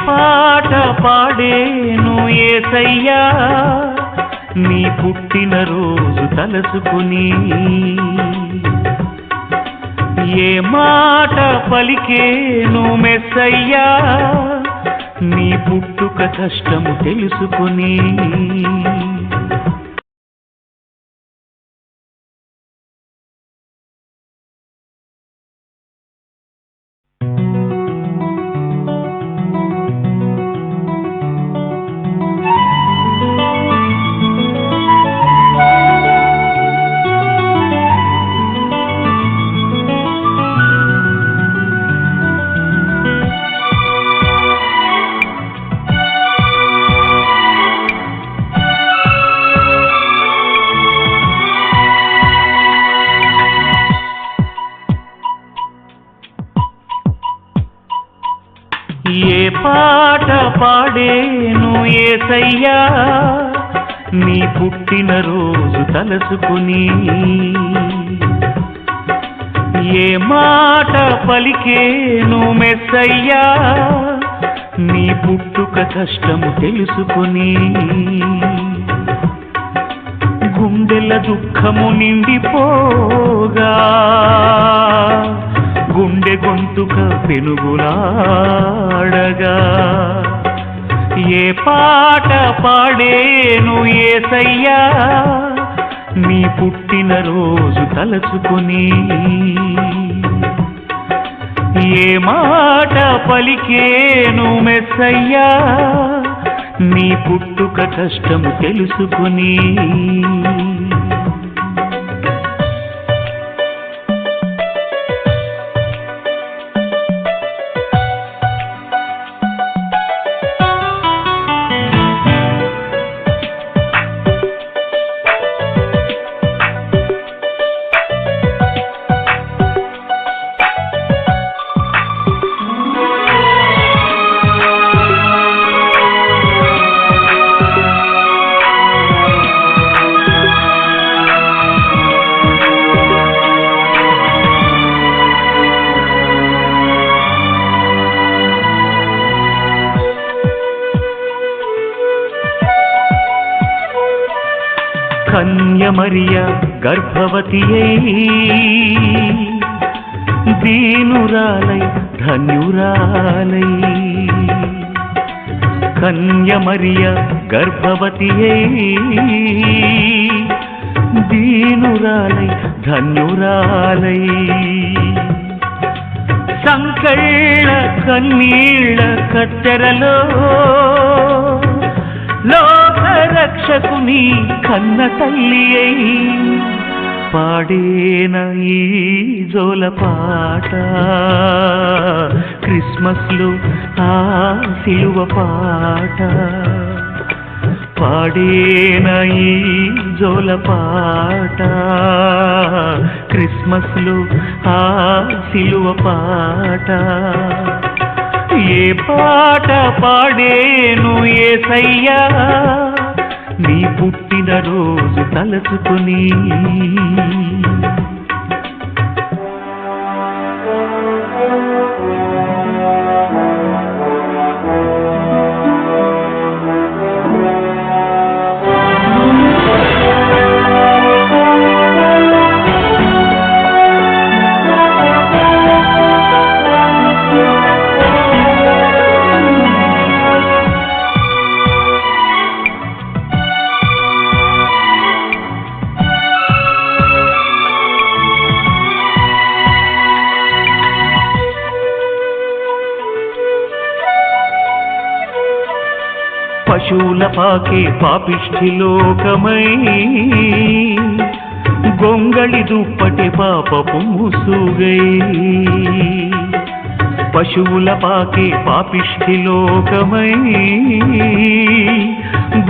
పాట పాడేను యేసయ్యా నీ పుట్టినరోజు తలచుకుని ఏ మాట పలికేను మెస్సయ్యా నీ పుట్టుక కష్టము తెలుసుకుని ఏ పాట పాడేను యేసయ్యా నీ పుట్టినరోజు తలచుకుని ఏ మాట పలికేను మెస్సయ్యా నీ పుట్టుక కష్టము తెలుసుకుని గుండెల దుఃఖము నిండిపోగా గుండె గొంతుక పెనుగులాడగా ఏ పాట పాడేను యేసయ్యా నీ పుట్టినరోజు తలచుకుని ఏ మాట పలికేను మెస్సయ్యా నీ పుట్టుక కష్టము తెలుసుకుని కన్యమరియ గర్భవతి దీనురాలై ధన్యురాలై కన్యమరియ గర్భవతి దీనురాలై ధన్యురాలై సంకళ్ళ కన్నీళ్ళ కత్తెరలో లోకరక్షకుని కన్న తల్లి అయి పాడేన ఈ జోల పాట క్రిస్మస్లో ఆ సిలువ పాట పాడేన ఈ జోల పాట క్రిస్మస్లో ఆ సిలువ పాట ఏ పాట పాడేను యేసయ్యా నీ పుట్టినరోజు తలచుకుని పశువుల పాకే పాపిష్ఠి లోకమై గొంగళి దుప్పటి పాపపు ముసుగై పశువుల పాకే పాపిష్ఠి లోకమై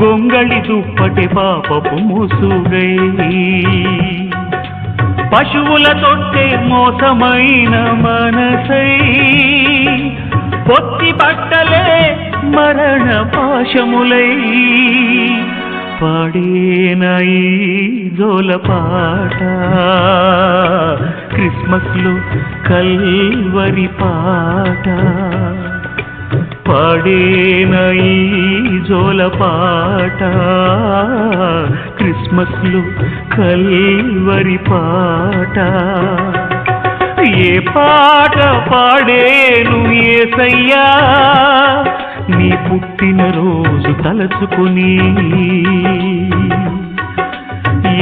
గొంగళి దుప్పటి పాపపు ముసుగై పశువుల తొట్టే మోసమైన మనసై పొత్తి బట్టలే మరణ పాశములై పాడేనై జోల పాట క్రిస్మస్లో కల్వరి పాట పాడేన ఈ జోలపాట క్రిస్మస్లో కల్వరి పాట. ఏ పాట పాడేను యేసయ్యా నీ పుట్టినరోజు తలచుకుని,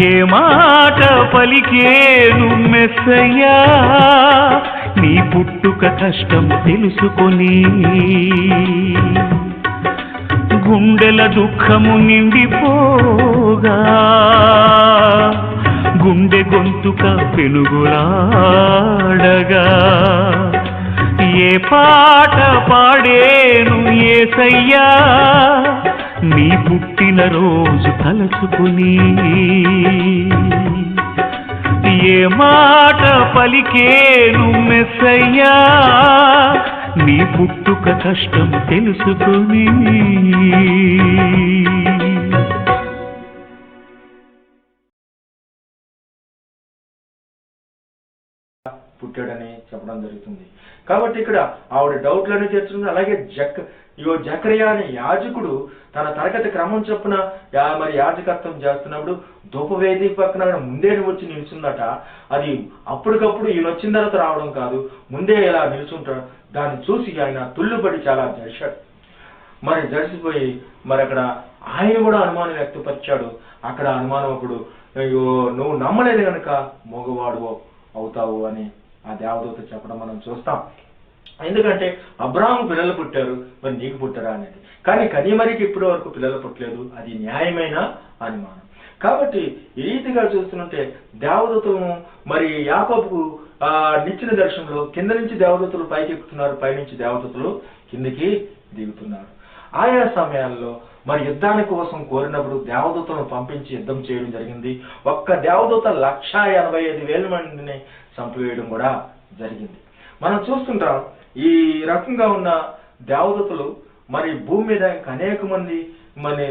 ఏ మాట పలికేను మెస్సయ్యా నీ పుట్టుక కష్టం తెలుసుకొని. గుండెల దుఃఖము నిండిపోగా గుండె గొంతుక పెనుగులాడగా, ఏ పాట పాడేను యేసయ్యా నీ పుట్టినరోజు తలచుకుని, ఏ మాట పలికేను మెస్సయ్యా నీ పుట్టుక కష్టం తెలుసుకుని. పుట్టాడని చెప్పడం జరుగుతుంది. కాబట్టి ఇక్కడ ఆవిడ డౌట్లను తీర్చుకుంది. అలాగే జకరియా అనే యాజకుడు తన తరగతి క్రమం చొప్పున మరి యాజకత్వం చేస్తున్నప్పుడు ధూపవేది పక్కన ముందే వచ్చి నిలుచుందట. అది అప్పటికప్పుడు ఈయన వచ్చిన తర్వాత రావడం కాదు, ముందే ఇలా నిలుచుంటాడు. దాన్ని చూసి ఆయన తుల్లుబడి చాలా జడిశాడు. మరి జడిసిపోయి మరి అక్కడ ఆయన కూడా అనుమానం వ్యక్తపరిచాడు. అక్కడ అనుమానప్పుడు నువ్వు నమ్మలేదు కనుక మగవాడు అవుతావు అని ఆ దేవదూత చెప్పడం మనం చూస్తాం. ఎందుకంటే అబ్రాహాము పిల్లలు పుట్టారు, మరి నీకు పుట్టారా అనేది. కానీ కనిమరికి ఇప్పటి వరకు పిల్లలు పుట్టలేదు, అది న్యాయమైన అనుమానం. కాబట్టి ఈ రీతిగా చూస్తుంటే దేవదూతలను మరి యాకోబుకు నిచ్చిన దర్శనంలో కింద నుంచి దేవదూతలు పైకి ఎక్కుతున్నారు, పైనుంచి దేవదూతలు కిందికి దిగుతున్నారు. ఆయా సమయాల్లో మరి యుద్ధానికి కోసం కోరినప్పుడు దేవదూతలను పంపించి యుద్ధం చేయడం జరిగింది. ఒక్క దేవదూత 185,000 మందిని చంపివేయడం కూడా జరిగింది. మనం చూస్తుంటాం ఈ రకంగా ఉన్న దేవదూతలు మరి భూమి మీద ఇంకా అనేక మంది మరి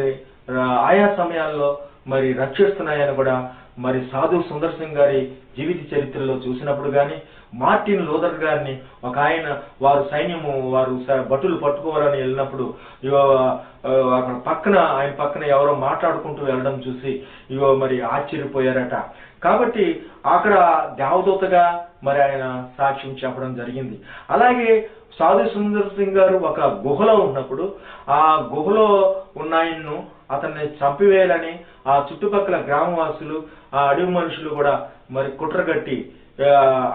ఆయా సమయాల్లో మరి రక్షిస్తున్నాయని కూడా మరి సాధు సుందర్ సింగ్ గారి జీవిత చరిత్రలో చూసినప్పుడు కానీ, మార్టిన్ లూథర్ గారిని ఒక ఆయన వారు సైన్యము వారు భటులు పట్టుకోవాలని వెళ్ళినప్పుడు అక్కడ ఆయన పక్కన ఎవరో మాట్లాడుకుంటూ వెళ్ళడం చూసి మరి ఆశ్చర్యపోయారట. కాబట్టి అక్కడ దేవదూతగా మరి ఆయన సాక్ష్యం చెప్పడం జరిగింది. అలాగే సాధు సుందర్ సింగ్ గారు ఒక గుహలో ఉన్నప్పుడు ఆ గుహలో ఉన్న ఆయన్ను అతన్ని చంపివేయాలని ఆ చుట్టుపక్కల గ్రామవాసులు ఆ అడవి మనుషులు కూడా మరి కుట్రగట్టి,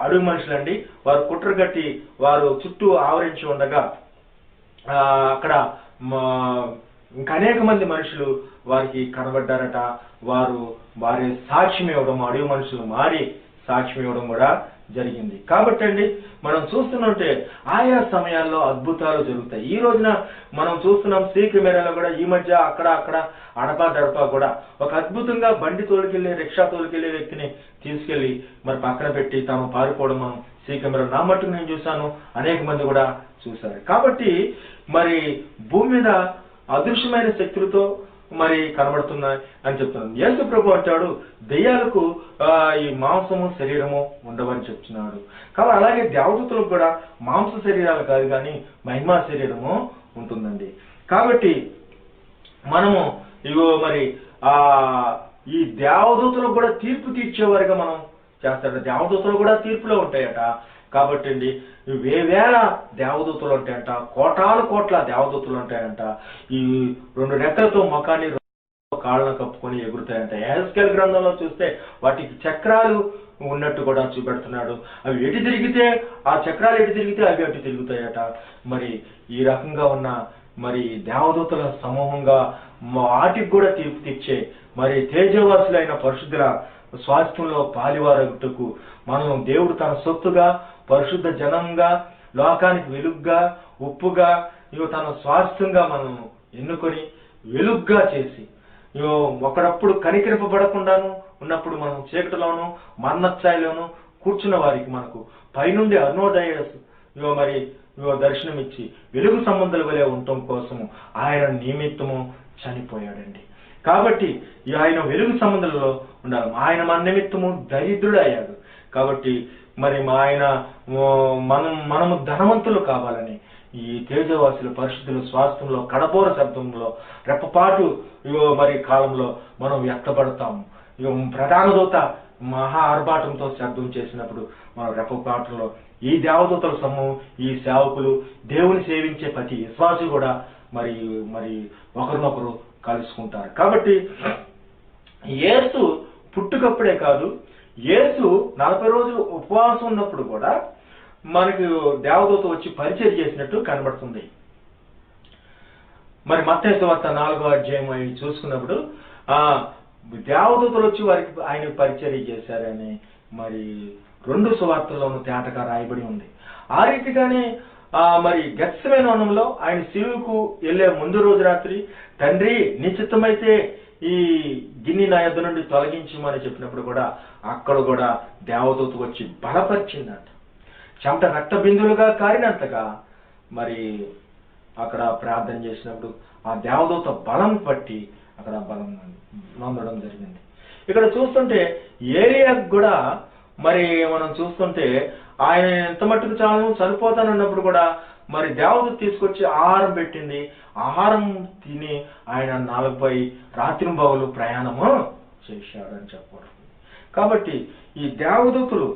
అడవి మనుషులండి, వారు కుట్రగట్టి వారు చుట్టూ ఆవరించి ఉండగా అక్కడ ఇంకా అనేక మంది మనుషులు వారికి కనబడ్డారట. వారి సాక్ష్యం ఇవ్వడం, అడవి మనుషులు మారి సాక్ష్యం ఇవ్వడం కూడా జరిగింది. కాబట్టి అండి మనం చూస్తున్నట్టే ఆయా సమయాల్లో అద్భుతాలు జరుగుతాయి. ఈ రోజున మనం చూస్తున్నాం సీ కెమెరాలో కూడా ఈ మధ్య అక్కడ అడపా దడపా కూడా ఒక అద్భుతంగా బండి తోలుకెళ్లి రిక్షా తోలుకెళ్లే వ్యక్తిని తీసుకెళ్లి మరి పక్కన పెట్టి తాము పారిపోవడం మనం సీ కెమెరా నా మట్టుకు నేను చూశాను, అనేక మంది కూడా చూశారు. కాబట్టి మరి భూమి మీద అదృశ్యమైన శక్తులతో మరి కనబడుతున్నాయి అని చెప్తున్నాడు. యేసు ప్రభు అంటాడు దెయ్యాలకు ఈ మాంసము శరీరము ఉండవని చెప్తున్నాడు. కాబట్టి అలాగే దేవదూతలకు కూడా మాంస శరీరాలు కాదు కానీ మహిమా శరీరము ఉంటుందండి. కాబట్టి మనము మరి ఈ దేవదూతలకు కూడా తీర్పు తీర్చేవారుగా మనం చేస్తాడు. దేవదూతలు కూడా తీర్పులో ఉంటాయట. కాబట్టి అండి వేవేల దేవదూతలు ఉంటాయంట, కోట్ల దేవదూతలు ఉంటాయంట. ఈ 2 రెక్కలతో ముఖాన్ని కాళ్ళను కప్పుకొని ఎగురుతాయంట. యెహెజ్కేలు గ్రంథంలో చూస్తే వాటికి చక్రాలు ఉన్నట్టు కూడా చూపెడుతున్నాడు. అవి ఎటు తిరిగితే ఆ చక్రాలు ఎటు తిరిగితే అవి అటు తిరుగుతాయట. మరి ఈ రకంగా ఉన్న మరి దేవదూతల సమూహంగా వాటికి కూడా తీర్పు తీర్చే మరి తేజవాసులైన పరిశుద్ధుల స్వాస్థ్యంలో పాలివారగుటకు మనం దేవుడు తన సొత్తుగా పరిశుద్ధ జనంగా లోకానికి వెలుగ్గా ఉప్పుగా తన స్వాస్థ్యంగా మనం ఎన్నుకొని వెలుగ్గా చేసి ఒకడప్పుడు కనికరింపబడకుండాను ఉన్నప్పుడు మనం చీకటిలోను మరణఛాయలోను కూర్చున్న వారికి మనకు పైనుండి అరుణోదయ మరి దర్శనమిచ్చి వెలుగు సంబంధాల వలె ఉండటం కోసము ఆయన నిమిత్తము చనిపోయాడండి. కాబట్టి ఆయన వెలుగు సంబంధాలలో ఉండాలి. ఆయన మన నిమిత్తము దరిద్రుడు అయ్యాడు. కాబట్టి మరి ఆయన మనము ధనవంతులు కావాలని ఈ తేజవాసులు పరిశుద్ధుల స్వాస్థ్యంలో కడబోర శబ్దంలో రెప్పపాటు మరి కాలంలో మనం వ్యక్తపడతాము. ప్రధాన దూత మహా ఆర్భాటంతో శబ్దం చేసినప్పుడు మనం రెప్పపాటులో ఈ దేవదూతల సమూహం, ఈ సేవకులు, దేవుని సేవించే ప్రతి విశ్వాసి కూడా మరి మరి ఒకరినొకరు కలుసుకుంటారు. కాబట్టి యేసు పుట్టుకప్పుడే కాదు, యేసు 40 రోజులు ఉపవాసం ఉన్నప్పుడు కూడా మనకు దేవదూత వచ్చి పరిచయం చేసినట్టు కనబడుతుంది. మరి మత్తయి సువార్త 4వ అధ్యాయం అవి చూసుకున్నప్పుడు దేవదూతలు వచ్చి వారికి ఆయన పరిచయం చేశారని మరి 2 సువార్తల్లోనూ తేటగా రాయబడి ఉంది. ఆ రీతిగానే మరి గెత్సేమనే వనంలో ఆయన శిలువకు వెళ్లే ముందు రోజు రాత్రి, తండ్రి నీ చిత్తమైతే ఈ గిన్నె నా యొద్ద నుండి తొలగించమని చెప్పినప్పుడు కూడా అక్కడ కూడా దేవదూత వచ్చి బలపరిచిందంట. చెమట రక్త బిందువులుగా కారినంతగా మరి అక్కడ ప్రార్థన చేసినప్పుడు ఆ దేవదూత బలం పట్టి అక్కడ బలం నొందడం జరిగింది. ఇక్కడ చూస్తుంటే ఏలియాకు కూడా మరి మనం చూస్తుంటే ఆయన ఎంత మట్టుకు చాలు చనిపోతానన్నప్పుడు కూడా మరి దేవదూత తీసుకొచ్చి ఆహారం పెట్టింది. ఆహారం తిని ఆయన 40 రాత్రింబవలు ప్రయాణము చేశాడని చెప్పడం. కాబట్టి ఈ దేవదూతలు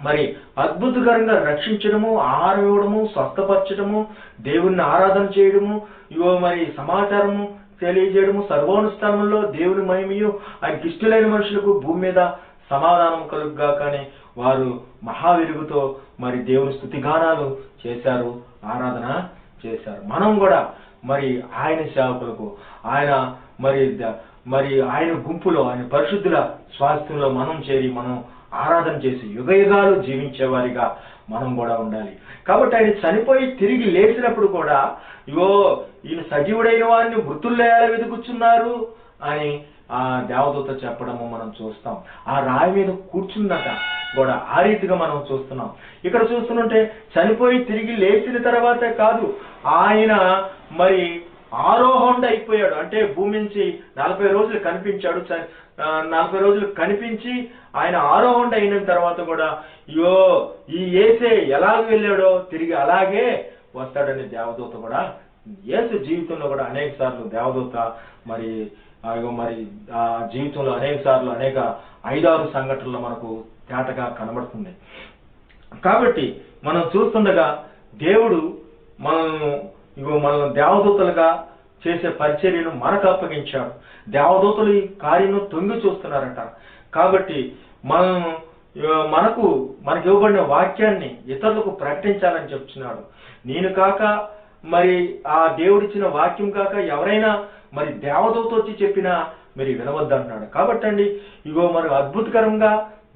మరి అద్భుతకరంగా రక్షించడము, ఆహారం ఇవ్వడము, స్వస్థపరచడము, దేవుణ్ణి ఆరాధన చేయడము, మరి సమాచారము తెలియజేయడము, సర్వోన్నతంలో దేవుని మహిమయు ఆయనకి ఇష్టలైన మనుషులకు భూమి మీద సమాధానం కలుగుగా కానీ వారు మహావెలుగుతో మరి దేవుని స్తుతిగానాలు చేశారు, ఆరాధన చేశారు. మనం కూడా మరి ఆయన సేవకులకు, ఆయన మరి ఆయన గుంపులో, ఆయన పరిశుద్ధుల స్వాస్థ్యంలో మనం చేరి మనం ఆరాధన చేసి యుగయుగాలు జీవించేవారిగా మనం కూడా ఉండాలి. కాబట్టి ఆయన చనిపోయి తిరిగి లేచినప్పుడు కూడా ఈయన సజీవుడైన వారిని మృతుల్లో ఎలా వెతుకుచున్నారు అని ఆ దేవదూత చెప్పడము మనం చూస్తాం. ఆ రాయి మీద కూర్చుందట కూడా ఆ రీతిగా మనం చూస్తున్నాం. ఇక్కడ చూస్తుంటే చనిపోయి తిరిగి లేచిన తర్వాతే కాదు, ఆయన మరి ఆరోహణ అయిపోయాడు. అంటే భూమి నుంచి 40 రోజులు కనిపించాడు. 40 రోజులు కనిపించి ఆయన ఆరోహణ అయిన తర్వాత కూడా ఈ యేసే ఎలాగ వెళ్ళాడో తిరిగి అలాగే వస్తాడని దేవదూత కూడా యేసు జీవితంలో కూడా అనేక సార్లు దేవదూత మరి ఆ జీవితంలో అనేక సార్లు అనేక 5-6 సంఘటనలు మనకు తేటగా కనబడుతుంది. కాబట్టి మనం చూస్తుండగా దేవుడు మనం దేవదూతలుగా చేసే పరిచర్యను మనకు అప్పగించాడు. దేవదూతలు ఈ కార్యను తొంగి చూస్తున్నారట. కాబట్టి మనకు ఇవ్వబడిన వాక్యాన్ని ఇతరులకు ప్రకటించాలని చెప్తున్నాడు. నేను కాక మరి ఆ దేవుడిచ్చిన వాక్యం కాక ఎవరైనా మరి దేవదూత వచ్చి చెప్పినా మరి వినవద్దంటున్నాడు. కాబట్టి అండి మరి అద్భుతకరంగా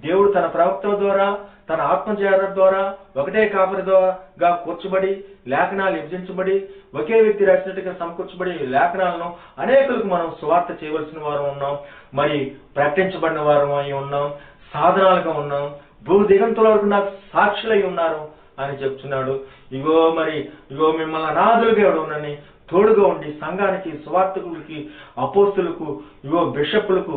దేవుడు తన ప్రవక్తల ద్వారా, తన ఆత్మచేత ద్వారా ఒకటే కాపరిగా కూర్చబడి లేఖనాలు విభజించబడి ఒకే వ్యక్తి రాసినట్టుగా సమకూర్చబడి లేఖనాలను అనేకులకు మనం సువార్త చేయవలసిన వారు ఉన్నాం, మరి ప్రకటించబడిన వారు అయి ఉన్నాం, సాధనాలుగా ఉన్నాం, భూ దిగంతుల వరకు నాకు సాక్షులై ఉన్నారు అని చెప్తున్నాడు. మిమ్మల్ని అనాథులుగా ఎవడునని తోడుగా ఉండి సంఘానికి, సువార్తకులకి, అపోస్తులకు, బిషప్పులకు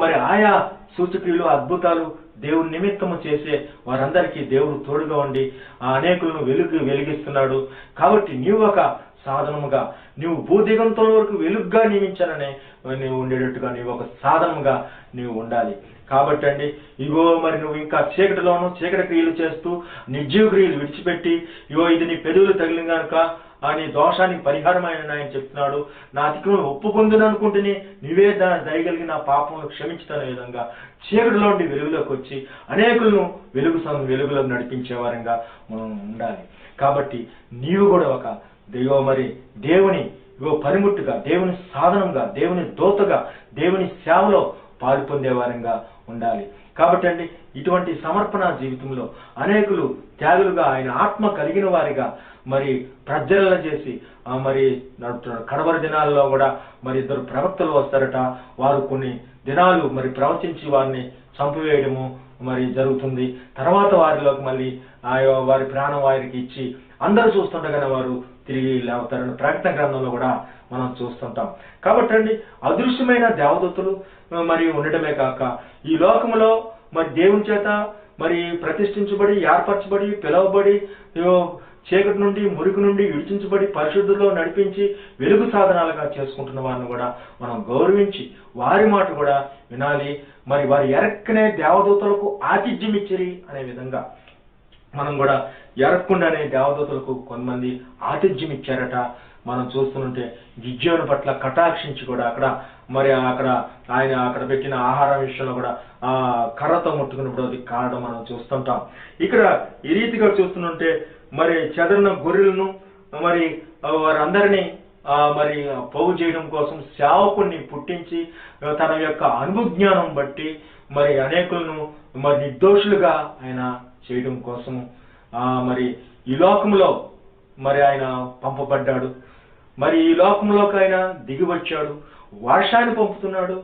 మరి ఆయా సూచక్రియలు, అద్భుతాలు దేవుని నిమిత్తము చేసే వారందరికీ దేవుడు తోడుగా ఉండి ఆ అనేకులను వెలిగిస్తున్నాడు. కాబట్టి నీవు ఒక సాధనముగా, నీవు భూదిగంతుల వరకు వెలుగుగా నియమించాననే నీవు ఉండేటట్టుగా నీవు ఒక సాధనముగా నీవు ఉండాలి. కాబట్టి అండి మరి నువ్వు ఇంకా చీకటిలోనూ చీకటి క్రియలు చేస్తూ నిర్జీవ క్రియలు విడిచిపెట్టి ఇది నీ పెదవులు తగిలిన కనుక నీ దోషానికి పరిహారమైన ఆయన చెప్తున్నాడు. నా అతిక్రమం ఒప్పుకుందని అనుకుంటేనే నీవే దయగలిగి నా పాపమును క్షమించుతున్న విధంగా చీకటిలో నుండి వెలుగులోకి వచ్చి అనేకులను వెలుగులోకి నడిపించే వారంగా మనం ఉండాలి. కాబట్టి నీవు కూడా ఒక దేవుని పనిముట్టుగా, దేవుని సాధనంగా, దేవుని దూతగా, దేవుని సేవలో పాలు పొందేవారంగా ఉండాలి. కాబట్టి అండి ఇటువంటి సమర్పణ జీవితంలో అనేకులు త్యాగులుగా ఆయన ఆత్మ కలిగిన వారిగా మరి ప్రజ్వలన చేసి మరి కడవరి దినాల్లో కూడా మరి 2 ప్రవక్తలు వస్తారట. వారు కొన్ని దినాలు మరి ప్రవచించి వారిని చంపివేయడము మరి జరుగుతుంది. తర్వాత వారిలోకి మళ్ళీ వారి ప్రాణం వారికి ఇచ్చి అందరూ చూస్తుండగానే వారు తిరిగి లేవుతారని ప్రకటన గ్రంథంలో కూడా మనం చూస్తుంటాం. కాబట్టి అండి అదృశ్యమైన దేవదూతలు మరి ఉండటమే కాక ఈ లోకములో మరి దేవుని చేత మరి ప్రతిష్ఠించబడి, ఏర్పరచబడి, పిలువబడి చీకటి నుండి మురికి నుండి విడిచించబడి పరిశుద్ధులో నడిపించి వెలుగు సాధనాలుగా చేసుకుంటున్న వారిని కూడా మనం గౌరవించి వారి మాట కూడా వినాలి. మరి వారి ఎరక్కనే దేవదూతలకు ఆతిథ్యం ఇచ్చిరి అనే విధంగా మనం కూడా ఎరక్కుండానే దేవదూతలకు కొంతమంది ఆతిథ్యం ఇచ్చారట. మనం చూస్తుంటే గిద్యోను పట్ల కటాక్షించి కూడా అక్కడ ఆయన అక్కడ పెట్టిన ఆహారం విషయంలో కూడా ఆ కర్రతో ముట్టుకున్నప్పుడు అది కారడం మనం చూస్తుంటాం. ఇక్కడ ఈ రీతిగా చూస్తుంటే మరి చెదరిన గొర్రెలను మరి వారందరినీ మరి పోగు చేయడం కోసం సేవకుణ్ణి పుట్టించి తన యొక్క అనుభజ్ఞానం బట్టి మరి అనేకులను మరి నిర్దోషులుగా ఆయన చేయడం కోసం మరి ఈ లోకంలో మరి ఆయన పంపబడ్డాడు. మరి ఈ లోకంలోకి ఆయన దిగి వచ్చాడు. వర్షాన్ని పంపుతున్నాడు,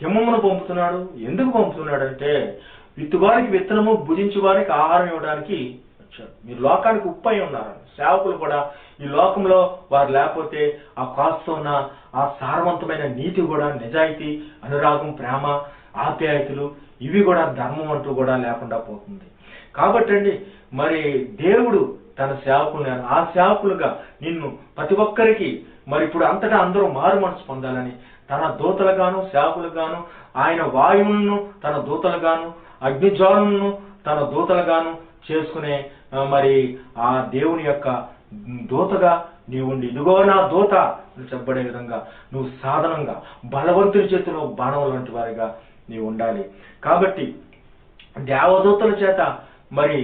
హిమమును పంపుతున్నాడు. ఎందుకు పంపుతున్నాడు అంటే విత్తువారికి విత్తనము, భుజించు వారికి ఆహారం ఇవ్వడానికి వచ్చాడు. మీరు లోకానికి ఉప్పు అయి ఉన్నారు. సేవకులు కూడా ఈ లోకంలో వారు లేకపోతే ఆ కాస్త ఉన్న ఆ సారవంతమైన నీతి కూడా, నిజాయితీ, అనురాగం, ప్రేమ, ఆప్యాయతలు ఇవి కూడా ధర్మం అంటూ కూడా లేకుండా పోతుంది. కాబట్టి మరి దేవుడు తన సేవకులు ఆ సేవకులుగా నిన్ను ప్రతి ఒక్కరికి మరి ఇప్పుడు అంతటా అందరూ మారు మనసు పొందాలని తన దూతలుగాను సేవకులుగాను ఆయన వాయువులను తన దూతలుగాను అగ్నిజ్వాలను తన దూతలుగాను చేసుకునే మరి ఆ దేవుని యొక్క దూతగా నీవుండి ఇదిగో నా దూత అని చెప్పబడే విధంగా నువ్వు సాధనంగా బలవంతుడి చేతిలో బాణం లాంటి వారిగా నీవు ఉండాలి. కాబట్టి దేవదూతల చేత మరి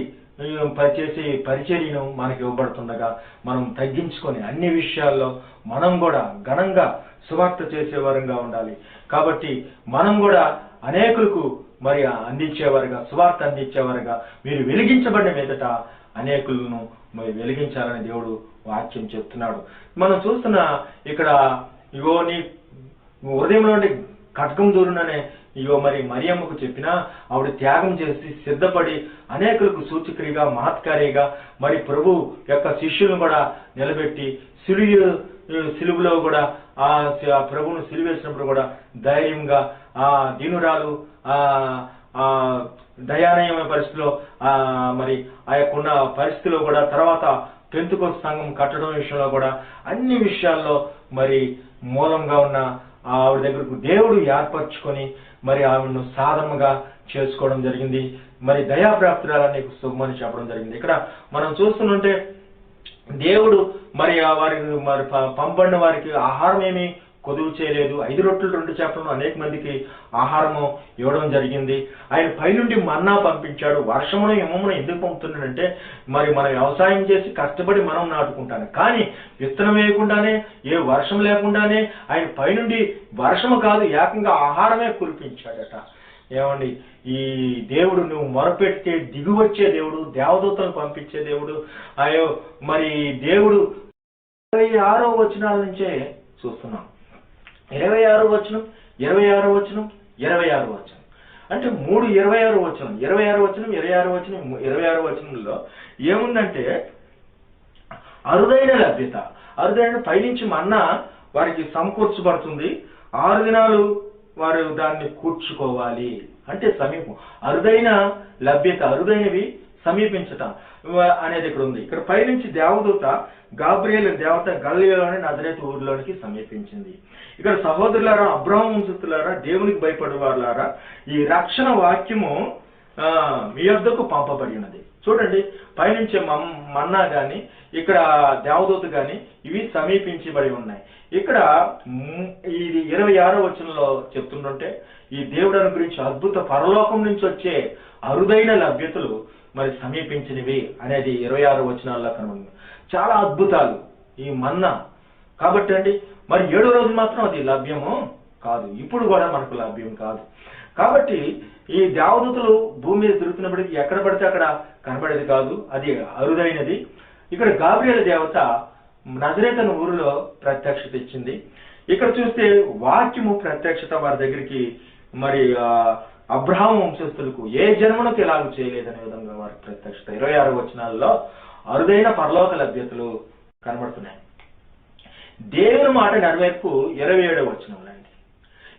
చేసే పరిచర్యను మనకి ఇవ్వబడుతుండగా మనం తగ్గించుకొని అన్ని విషయాల్లో మనం కూడా ఘనంగా సువార్త చేసేవారంగా ఉండాలి. కాబట్టి మనం కూడా అనేకులకు మరి అందించేవారుగా, సువార్త అందించేవారుగా మీరు వెలిగించబడిన మీదట అనేకులను మరి వెలిగించాలని దేవుడు వాక్యం చెప్తున్నాడు. మనం చూస్తున్న ఇక్కడ ఇగో నీ హృదయంలో నుండి ఖడ్గం దూరుననే ఇగో మరి మరియమ్మకు చెప్పినా ఆవిడ త్యాగం చేసి సిద్ధపడి అనేకులకు సూచక్రియగా, మహత్కార్యగా మరి ప్రభు యొక్క శిష్యులను కూడా నిలబెట్టి సిలువులో కూడా ఆ ప్రభువును సిలువేసినప్పుడు కూడా ధైర్యంగా ఆ దీనురాలు దయానీయమైన పరిస్థితిలో మరి ఆ యొక్క ఉన్న పరిస్థితిలో కూడా తర్వాత పెంతుకోస్తు సంఘం కట్టడం విషయంలో కూడా అన్ని విషయాల్లో మరి మూలంగా ఉన్న ఆవిడ దగ్గరకు దేవుడు ఏర్పరచుకొని మరి ఆవిడను సాధనగా చేసుకోవడం జరిగింది. మరి దయాప్రాప్తురాలని శుభమని చెప్పడం జరిగింది. ఇక్కడ మనం చూస్తుంటే దేవుడు మరి వారికి మరి పంపబడిన వారికి ఆహారం ఏమీ కొదువు చేయలేదు. 5 రొట్టెలు 2 చేపలను అనేక మందికి ఆహారము ఇవ్వడం జరిగింది. ఆయన పైనుండి మన్నా పంపించాడు. వర్షమును హిమమును ఎందుకు పంపుతున్నాడంటే మరి మనం వ్యవసాయం చేసి కష్టపడి మనం నాటుకుంటాను, కానీ విత్తనం వేయకుండానే ఏ వర్షం లేకుండానే ఆయన పైనుండి వర్షము కాదు ఏకంగా ఆహారమే కురిపించాడట. ఏమండి, ఈ దేవుడు నువ్వు మొరపెట్టే దిగి వచ్చే దేవుడు, దేవదూతలను పంపించే దేవుడు. అయ్యో మరి దేవుడు 26వ వచనాల నుంచే చూస్తున్నాం. 26వ వచనం, 26వ వచనం, 26వ వచనం అంటే 26వ వచనం, 26వ వచనం, 26వ వచనం, 26వ వచనంలో ఏముందంటే అరుదైన లభ్యత. అరుదైన పైనుంచి మన్నా వారికి సమకూర్చబడుతుంది. 6 దినాలు వారు దాన్ని కూర్చుకోవాలి. అంటే సమీపం, అరుదైన లభ్యత, అరుదైనవి సమీపించటం అనేది ఇక్కడ ఉంది. ఇక్కడ పైనుంచి దేవదూత గాబ్రియేల్ దేవత గలిలయలోని నజరేతు ఊరిలోనికి సమీపించింది. ఇక్కడ సహోదరులారా, అబ్రహాము వంశస్థులారా, దేవునికి భయపడేవారులారా, ఈ రక్షణ వాక్యము మీ యొద్దకు పంపబడి ఉన్నది. చూడండి, పైనుంచే మన్నా గాని ఇక్కడ దేవదూత గాని ఇవి సమీపించబడి ఉన్నాయి. ఇక్కడ ఇది 26వ వచనంలో చెప్తుంటే ఈ దేవుడిని గురించి అద్భుత పరలోకం నుంచి వచ్చే అరుదైన లభ్యతలు మరి సమీపించినవి అనేది 26వ వచనాల్లో కనుగొంది. చాలా అద్భుతాలు ఈ మన్నా. కాబట్టి మరి 7వ రోజు మాత్రం అది లభ్యము కాదు, ఇప్పుడు కూడా మనకు లభ్యం కాదు. కాబట్టి ఈ దేవదూతలు భూమి మీద తిరుగుతున్నప్పటికీ ఎక్కడ పడితే అక్కడ కనబడేది కాదు, అది అరుదైనది. ఇక్కడ గాబ్రియేల్ దేవత నజరేతు ఊరిలో ప్రత్యక్షత ఇచ్చింది. ఇక్కడ చూస్తే వాక్యము ప్రత్యక్షత వారి దగ్గరికి మరి అబ్రహాము వంశస్థులకు ఏ జన్మలకు ఎలాగూ చేయలేదనే విధంగా వారి ప్రత్యక్షత 26వ వచనాల్లో అరుదైన పరలోక లభ్యతలు కనబడుతున్నాయి. దేవుని మాట నెరవేర్పు 27వ వచనంలో అండి.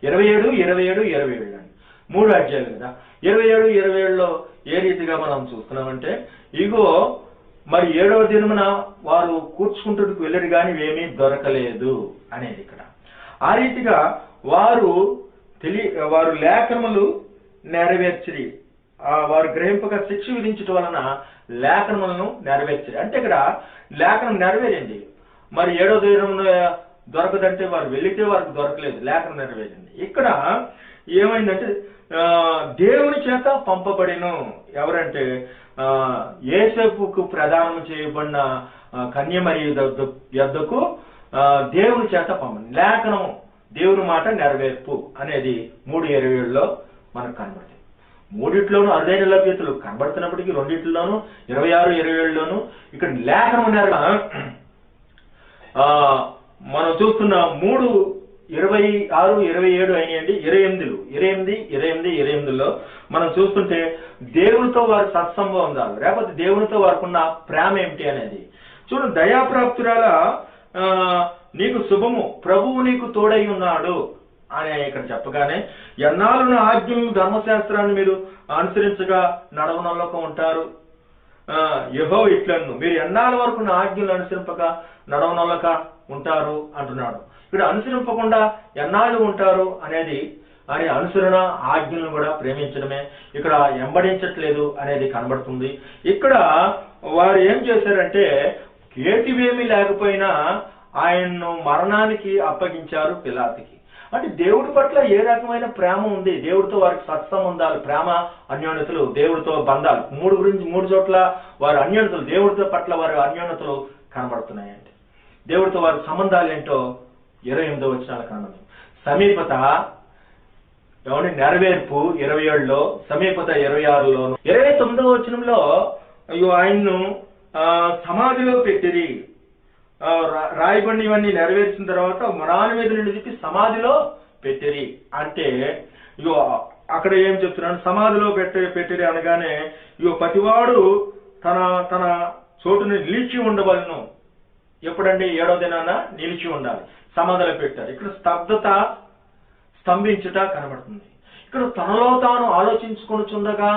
27, 27, 27 అండి, 3 అధ్యాయాలు కదా. 27, 27లో ఏ రీతిగా మనం చూస్తున్నామంటే ఇగో మరి 7వ దినమున వారు కూర్చుకుంటుకు వెళ్ళరు కానీ ఏమీ దొరకలేదు అనేది ఇక్కడ. ఆ రీతిగా వారు లేఖనములు నెరవేర్చిరి, వారు గ్రహింపక శిక్ష విధించడం వలన లేఖనములను నెరవేర్చిరి. అంటే ఇక్కడ లేఖనం నెరవేరింది. మరి 7వ దినమున దొరకదంటే వారు వెళితే వారికి దొరకలేదు, లేఖనం నెరవేరింది. ఇక్కడ ఏమైందంటే దేవుని చేత పంపబడిను. ఎవరంటే యేసేపుకు ప్రదానం చేయబడిన కన్యమరి యొద్దకు దేవుని చేత పంపండి. లేఖనం దేవుని మాట నెరవేర్పు అనేది 3:27లో మనకు కనబడుతుంది. మూడిట్లోనూ అరుదైన లభ్యతలు కనబడుతున్నప్పటికీ రెండిట్లోనూ 26-27లోనూ ఇక్కడ లేఖనం మనం చూస్తున్న 3:26-27 అయినాయండి. 28-28-28లో మనం చూస్తుంటే దేవునితో వారి సత్సంభం ఉండాలి, లేకపోతే దేవునితో వారికి ఉన్న ప్రేమ ఏమిటి అనేది చూడండి. దయాప్రాప్తురాల నీకు శుభము, ప్రభువు నీకు తోడై ఉన్నాడు అని ఇక్కడ చెప్పగానే, ఎన్నాళ్ళను ఆజ్ఞలు ధర్మశాస్త్రాన్ని మీరు అనుసరించగా నడవనలోక ఉంటారు. యెహోవా ఇట్లను మీరు ఎన్నాళ్ళ వరకు నా ఆజ్ఞలు అనుసరింపక నడవనలోక ఉంటారు అంటున్నాడు. ఇక్కడ అనుసరింపకుండా ఎన్నాళ్ళు ఉంటారు అనేది అనుసరణ, ఆజ్ఞలను కూడా ప్రేమించడమే, ఇక్కడ ఎంబడించట్లేదు అనేది కనబడుతుంది. ఇక్కడ వారు ఏం చేశారంటే ఏటివేమీ లేకపోయినా ఆయన్ను మరణానికి అప్పగించారు పిలాతుకి. అంటే దేవుడి పట్ల ఏ రకమైన ప్రేమ ఉంది, దేవుడితో వారికి సత్సంబంధాలు, ప్రేమ, అన్యోన్యతలు, దేవుడితో బంధాలు, మూడు చోట్ల వారి అన్యోన్యతలు, దేవుడితో పట్ల వారి అన్యోన్యతలు కనబడుతున్నాయండి. దేవుడితో వారి సంబంధాలు ఏంటో 28వ వచనాలు కనబడుతుంది. సమీపత నెరవేర్పు 27లో, సమీపత 26లోను. 29వ వచనంలో ఆయన్ను సమాధిలో పెట్టిరి. రాయబడిన ఇవన్నీ నెరవేర్చిన తర్వాత మరాని మీద నుండి తిప్పి సమాధిలో పెట్టిరి. అంటే అక్కడ ఏం చెప్తున్నాడు, సమాధిలో పెట్టిరి అనగానే ప్రతివాడు తన చోటుని నిలిచి ఉండవలను. ఎప్పుడంటే 7వ దినాన నిలిచి ఉండాలి. సమాధిలో పెట్టారు. ఇక్కడ స్తంభించుట కనబడుతుంది. ఇక్కడ తనలో తాను ఆలోచించుకొనుచుండగా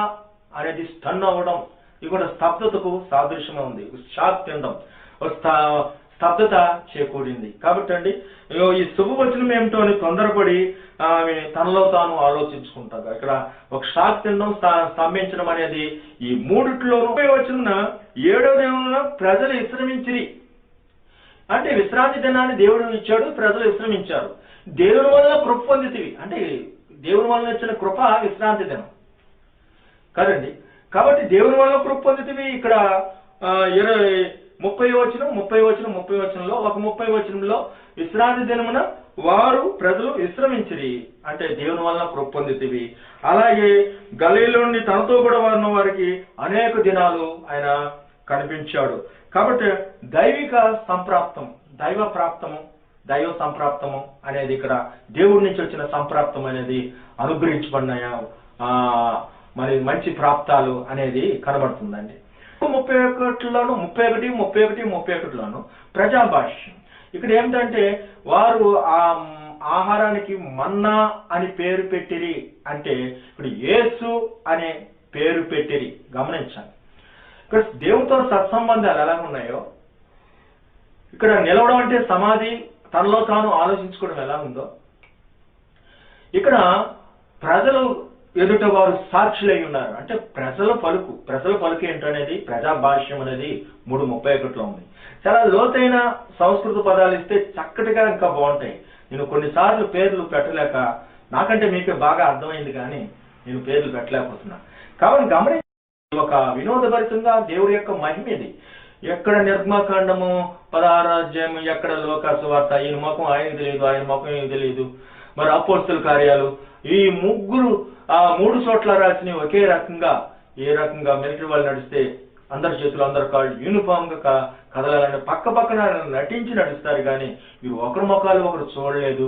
అనేది స్టన్ అవ్వడం, ఇది కూడా స్తబ్దతకు సాదృశ్యంగా ఉంది. షాక్ తినడం, స్తబ్దత చేకూడింది. కాబట్టి అండి ఈ శుభవచనం ఏమిటో అని తొందరపడి ఆమె తనలో తాను ఆలోచించుకుంటారు. ఇక్కడ ఒక షాక్ తినడం, స్తంభించడం అనేది ఈ మూడిట్లోనూ. వచ్చిన 7వ దినమున ప్రజలు విశ్రమించిరి. అంటే విశ్రాంతి దినాన్ని దేవుడు ఇచ్చాడు, ప్రజలు విశ్రమించారు. దేవుని వల్ల కృప పొందితివి, అంటే దేవుని వల్ల ఇచ్చిన కృప విశ్రాంతి దినం కదండి. కాబట్టి దేవుని వల్ల కృప పొందితివి. ఇక్కడ 30వ వచనంలో ఒక 30వ వచనంలో విశ్రాంతి దినమున ప్రజలు విశ్రమించిరి, అంటే దేవుని వల్ల కృప పొందితివి. అలాగే గలీలో నుండి తనతో కూడా ఉన్న వారికి అనేక దినాలు ఆయన కనిపించాడు. కాబట్టి దైవ సంప్రాప్తము అనేది ఇక్కడ దేవుడి నుంచి వచ్చిన సంప్రాప్తం అనేది అనుగ్రహించబడిన మరి మంచి ప్రాప్తాలు అనేది కనబడుతుందండి. 31లోను ప్రజాభాష్యం. ఇక్కడ ఏమిటంటే వారు ఆ ఆహారానికి మన్నా అని పేరు పెట్టిరి, అంటే ఇప్పుడు యేసు అనే పేరు పెట్టిరి. గమనించండి, ఇక్కడ దేవుడితో సత్సంబంధాలు ఎలా ఉన్నాయో, ఇక్కడ నిలవడం అంటే సమాధి, తనలో తాను ఆలోచించుకోవడం ఎలా ఉందో, ఇక్కడ ప్రజలు ఎదుట వారు సాక్షులై ఉన్నారు. అంటే ప్రజల పలుకు ఏంటనేది ప్రజాభాష్యం అనేది 3:31లో ఉంది. చాలా లోతైన సంస్కృత పదాలు ఇస్తే చక్కటిగా ఇంకా బాగుంటాయి. నేను కొన్నిసార్లు పేర్లు పెట్టలేక, నాకంటే మీకే బాగా అర్థమైంది కానీ నేను పేర్లు పెట్టలేకపోతున్నా. కాబట్టి గమనించి ఒక వినోదభరితంగా దేవుడి యొక్క మహిమ ఇది. ఎక్కడ నిర్గమకాండము 16వ అధ్యాయము, ఎక్కడ లోకాసు వార్త, ఈయన ముఖం ఆయనకు తెలియదు, ఆయన ముఖం ఏమి తెలియదు. మరి అపోస్తల కార్యాలు, ఈ ముగ్గురు 3 చోట్ల రాసిన ఒకే రకంగా, ఏ రకంగా మిలిటరీ వాళ్ళు నడిస్తే అందరి చేతులు అందరి కాళ్ళు యూనిఫామ్ గా కదలాలని పక్కన నటించి నడుస్తారు కానీ వీరు ఒకరి ముఖాలు ఒకరు చూడలేదు.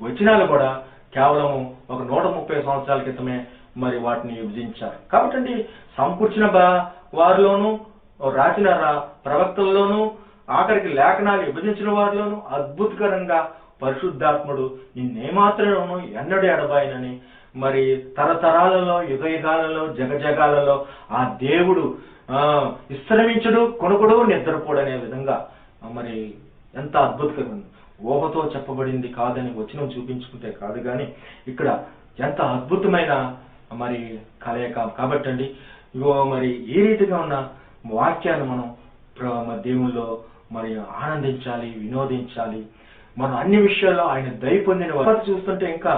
వచనాలు కూడా కేవలం ఒక 130 సంవత్సరాల క్రితమే మరి వాటిని విభజించారు. కాబట్టి సమకూర్చిన వారిలోనూ, రాసిన ప్రవక్తల్లోనూ, ఆఖరికి లేఖనాలు విభజించిన వారిలోనూ అద్భుతకరంగా పరిశుద్ధాత్ముడు నిన్నేమాత్రము ఎన్నడూ ఎడబాయనని మరి తరతరాలలో యుగ యుగాలలో జగజగాలలో ఆ దేవుడు విశ్రమించుడు కొనుకుడు నిద్రపోడు అనే విధంగా మరి ఎంత అద్భుతకరం, ఊహతో చెప్పబడింది కాదని వచనం చూపించుకుంటే కాదు కానీ ఇక్కడ ఎంత అద్భుతమైన మరి కలయిక. కాబట్టి అండి ఇగో మరి ఈ రీతిగా ఉన్న వాక్యాన్ని మనం దేవుల్లో మరి ఆనందించాలి, వినోదించాలి. మనం అన్ని విషయాల్లో ఆయన దయ పొందిన వారు చూస్తుంటే ఇంకా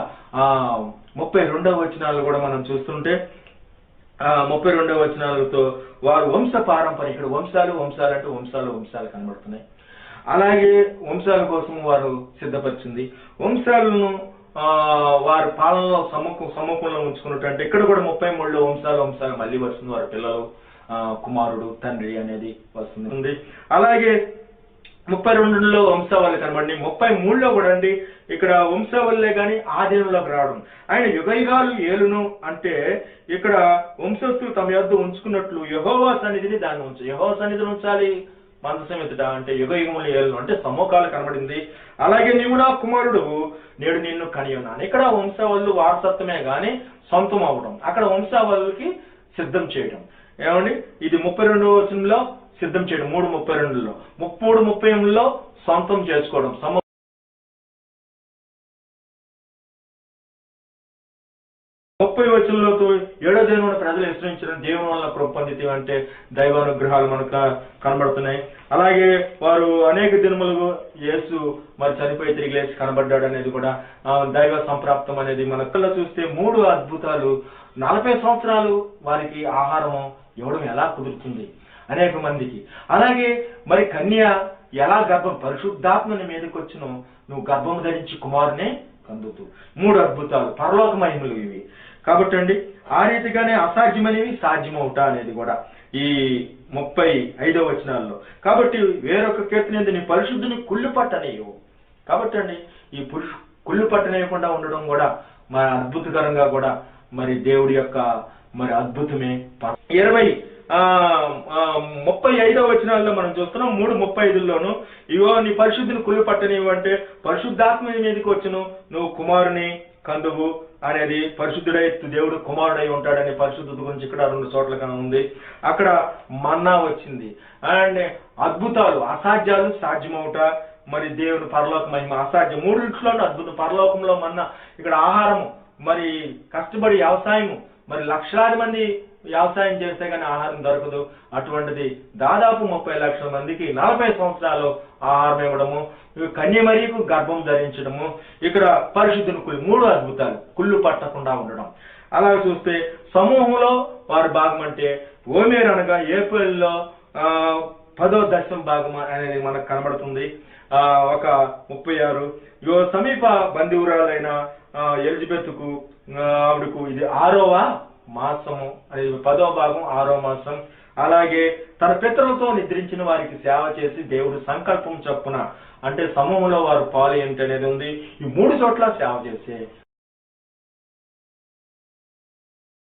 32వ వచనాలు కూడా మనం చూస్తుంటే 32వ వచనాలతో వారు వంశ పారంపర్యం, ఇక్కడ వంశాలు వంశాలు అంటే వంశాలు కనబడుతున్నాయి. అలాగే వంశాల కోసం వారు సిద్ధపరిచింది. వంశాలను వారి పాలనలో సముఖంలో ఉంచుకున్నట్టు అంటే ఇక్కడ కూడా 33లో వంశాలు మళ్ళీ వస్తుంది. వారి పిల్లలు, కుమారుడు, తండ్రి అనేది వస్తుంది. అలాగే 32లో వంశావళి కనబడి 33లో కూడా అండి ఇక్కడ వంశావళిలే కానీ ఆధీనంలోకి రావడం. ఆయన యుగయుగాలు ఏలును అంటే ఇక్కడ వంశస్థులు తమ యొద్ద ఉంచుకున్నట్లు యెహోవా సన్నిధిని దాన్ని యెహోవా సన్నిధిని ఉంచాలి మందసం ఎదుట అంటే యుగయుగములు ఏలును అంటే సమూహాలు కనబడింది. అలాగే నీవు నా కుమారుడు నేడు నిన్ను కనియున్నాను. ఇక్కడ వంశావళులు వారసత్వమే గాని సొంతం అవడం, అక్కడ వంశావళులకి సిద్ధం చేయడం. ఏమండి ఇది 32వ వచనంలో సిద్ధం చేయడం, 3:32లో 33:38లో సొంతం చేసుకోవడం. 30 వచనంలో 7వ దినమున ప్రజలు విశ్రమించిన దేవుని వల్ల కృప పొందితే అంటే దైవానుగ్రహాలు మనకు కనబడుతున్నాయి. అలాగే వారు అనేక దినములు యేసు మరి చనిపోయి తిరిగి లేచి కనబడ్డాడు అనేది కూడా దైవ సంప్రాప్తం అనేది మన కళ్ళ చూస్తే 3 అద్భుతాలు. 40 సంవత్సరాలు వారికి ఆహారం ఇవ్వడం ఎలా కుదురుతుంది అనేక మందికి. అలాగే మరి కన్య ఎలా గర్భం పరిశుద్ధాత్మని మీదకి వచ్చును, నువ్వు గర్భం ధరించి కుమారునే కందుతూ. 3 అద్భుతాలు పరలోక మహిమలు ఇవి. కాబట్టి అండి ఆ రీతిగానే అసాధ్యమనేవి సాధ్యమవుట అనేది కూడా ఈ 35వ వచనాల్లో. కాబట్టి వేరొక కీర్తన నీ పరిశుద్ధిని కుళ్ళు పట్టనేయవు. కాబట్టి అండి ఈ కుళ్ళు పట్టనేయకుండా ఉండడం కూడా మరి అద్భుతకరంగా కూడా మరి దేవుడి యొక్క మరి అద్భుతమే. 35వ వచనాల్లో మనం చూస్తున్నాం 3:35లోను ఇగో నీ పరిశుద్ధిని కుళ్ళు పట్టనివ్వు అంటే పరిశుద్ధాత్మ మీదకి వచ్చును, నువ్వు కుమారుని కందువు అనేది పరిశుద్ధుడై దేవుడు కుమారుడై ఉంటాడని పరిశుద్ధత గురించి ఇక్కడ 2 చోట్ల ఉంది. అక్కడ మన్నా వచ్చింది. అండ్ అద్భుతాలు అసాధ్యాలు సాధ్యమవుట మరి దేవుని పరలోక మహిమ అసాధ్యం. 3 అద్భుతం. పరలోకంలో మన్నా, ఇక్కడ ఆహారము మరి కష్టపడి వ్యవసాయము మరి లక్షలాది మంది వ్యవసాయం చేస్తే కానీ ఆహారం దొరకదు. అటువంటిది దాదాపు 30 లక్షల మందికి 40 సంవత్సరాలు ఆహారం ఇవ్వడము, కన్యమరియకు గర్భం ధరించడము, ఇక్కడ పరిశుద్ధిని 3 అద్భుతాలు కుళ్ళు పట్టకుండా ఉండడం. అలా చూస్తే సమూహంలో వారి భాగం అంటే ఓమేర్ అనగా ఏప్రిల్లో 10వ దశమ భాగం అనేది మనకు కనబడుతుంది. ఒక 36 సమీప బంధువురాలైన ఎలిజబెత్కు ఆవిడకు ఇది 6వ మాసము అనేది 10వ భాగం 6వ మాసం. అలాగే తన పితరులతో నిద్రించిన వారికి సేవ చేసి దేవుడు సంకల్పం చొప్పున అంటే సమూహంలో వారు పాలు ఏంటి అనేది ఉంది. ఈ 3 చోట్ల సేవ చేసే